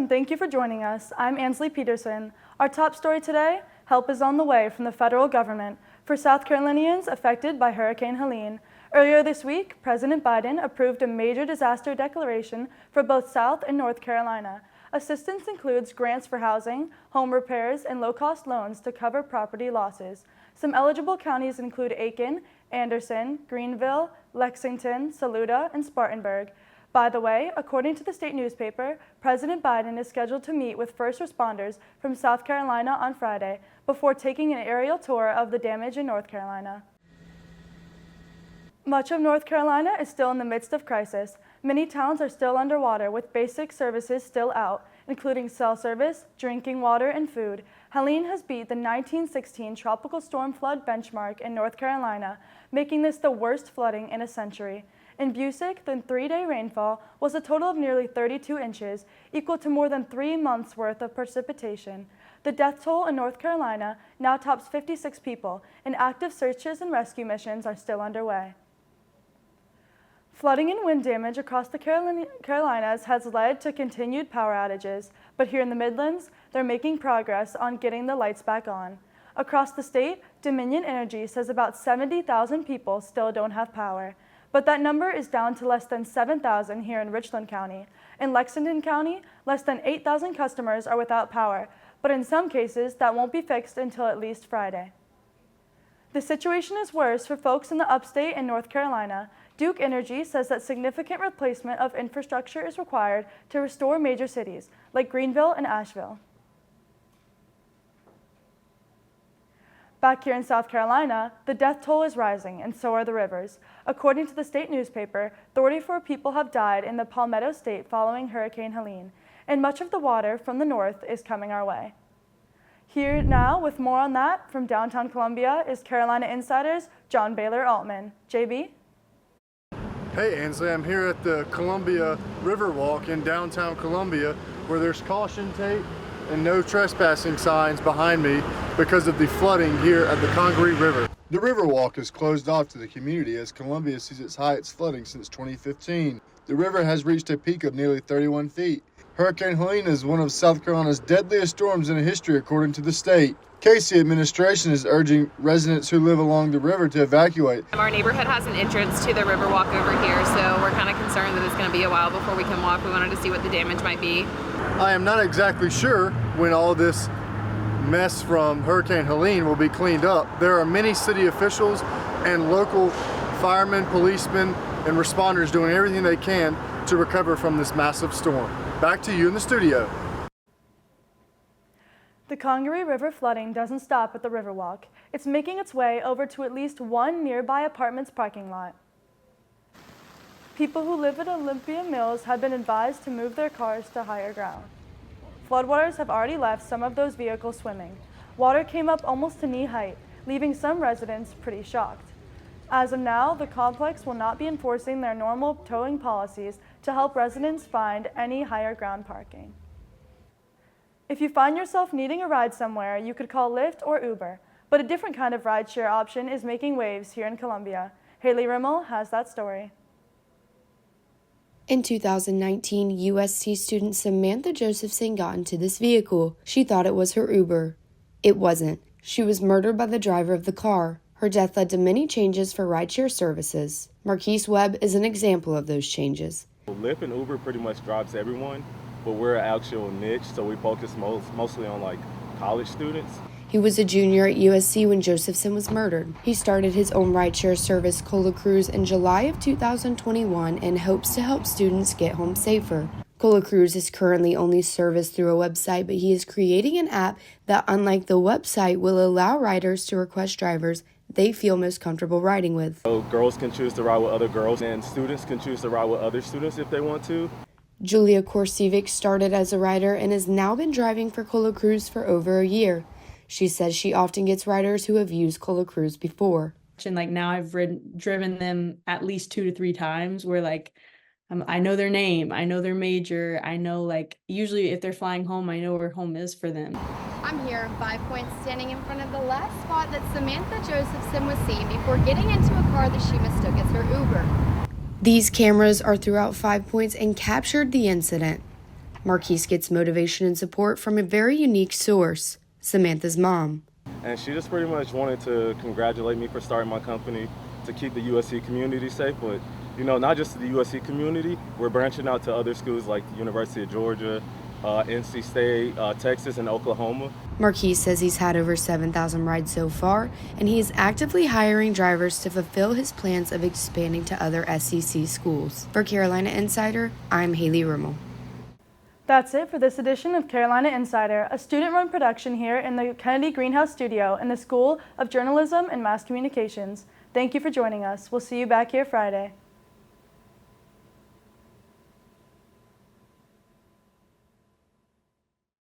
and thank you for joining us. I'm Ansley Peterson. Our top story today, help is on the way from the federal government for South Carolinians affected by Hurricane Helene. Earlier this week, President Biden approved a major disaster declaration for both South and North Carolina. Assistance includes grants for housing, home repairs, and low-cost loans to cover property losses. Some eligible counties include Aiken, Anderson, Greenville, Lexington, Saluda, and Spartanburg. By the way, according to the state newspaper, President Biden is scheduled to meet with first responders from South Carolina on Friday before taking an aerial tour of the damage in North Carolina. Much of North Carolina is still in the midst of crisis. Many towns are still underwater with basic services still out, including cell service, drinking water, and food. Helene has beat the 1916 tropical storm flood benchmark in North Carolina, making this the worst flooding in a century. In Busick, the 3-day rainfall was a total of nearly 32 inches, equal to more than 3 months' worth of precipitation. The death toll in North Carolina now tops 56 people, and active searches and rescue missions are still underway. Flooding and wind damage across the Carolinas has led to continued power outages, but here in the Midlands, they're making progress on getting the lights back on. Across the state, Dominion Energy says about 70,000 people still don't have power, but that number is down to less than 7,000 here in Richland County. In Lexington County, less than 8,000 customers are without power, but in some cases, that won't be fixed until at least Friday. The situation is worse for folks in the upstate and North Carolina. Duke Energy says that significant replacement of infrastructure is required to restore major cities like Greenville and Asheville. Back here in South Carolina, the death toll is rising, and so are the rivers. According to the state newspaper, 34 people have died in the Palmetto State following Hurricane Helene, and much of the water from the north is coming our way. Here now with more on that from downtown Columbia is Carolina Insider's John Baylor Altman. JB? Hey Ansley, I'm here at the Columbia Riverwalk in downtown Columbia where there's caution tape and no trespassing signs behind me because of the flooding here at the Congaree River. The Riverwalk is closed off to the community as Columbia sees its highest flooding since 2015. The river has reached a peak of nearly 31 feet. Hurricane Helene is one of South Carolina's deadliest storms in history, according to the state. Casey administration is urging residents who live along the river to evacuate. Our neighborhood has an entrance to the Riverwalk over here, so we're kind of concerned that it's going to be a while before we can walk. We wanted to see what the damage might be. I am not exactly sure when all this mess from Hurricane Helene will be cleaned up. There are many city officials and local firemen, policemen, and responders doing everything they can to recover from this massive storm. Back to you in the studio. The Congaree River flooding doesn't stop at the Riverwalk. It's making its way over to at least one nearby apartment's parking lot. People who live at Olympia Mills have been advised to move their cars to higher ground. Floodwaters have already left some of those vehicles swimming. Water came up almost to knee height, leaving some residents pretty shocked. As of now, the complex will not be enforcing their normal towing policies to help residents find any higher ground parking. If you find yourself needing a ride somewhere, you could call Lyft or Uber, but a different kind of rideshare option is making waves here in Columbia. Haley Rimmel has that story. In 2019, USC student Samantha Josephson got into this vehicle. She thought it was her Uber. It wasn't. She was murdered by the driver of the car. Her death led to many changes for rideshare services. Marquise Webb is an example of those changes. Lyft and Uber pretty much drives everyone, but we're an actual niche, so we focus mostly on college students. He was a junior at USC when Josephson was murdered. He started his own rideshare service, Cola Cruise, in July of 2021 and hopes to help students get home safer. Cola Cruise is currently only serviced through a website, but he is creating an app that, unlike the website, will allow riders to request drivers they feel most comfortable riding with. So girls can choose to ride with other girls, and students can choose to ride with other students if they want to. Julia Korcevic started as a rider and has now been driving for Cola Cruise for over a year. She says she often gets riders who have used Cola Cruise before. And now I've driven them at least 2 to 3 times where I know their name, I know their major, I know usually if they're flying home, I know where home is for them. I'm here in 5 Points standing in front of the last spot that Samantha Josephson was seen before getting into a car that she mistook as her Uber. These cameras are throughout 5 Points and captured the incident. Marquise gets motivation and support from a very unique source, Samantha's mom. And she just pretty much wanted to congratulate me for starting my company to keep the USC community safe, but not just the USC community, we're branching out to other schools like the University of Georgia, NC State, Texas, and Oklahoma. Marquise says he's had over 7,000 rides so far, and he is actively hiring drivers to fulfill his plans of expanding to other SEC schools. For Carolina Insider, I'm Haley Rimmel. That's it for this edition of Carolina Insider, a student-run production here in the Kennedy Greenhouse Studio in the School of Journalism and Mass Communications. Thank you for joining us. We'll see you back here Friday.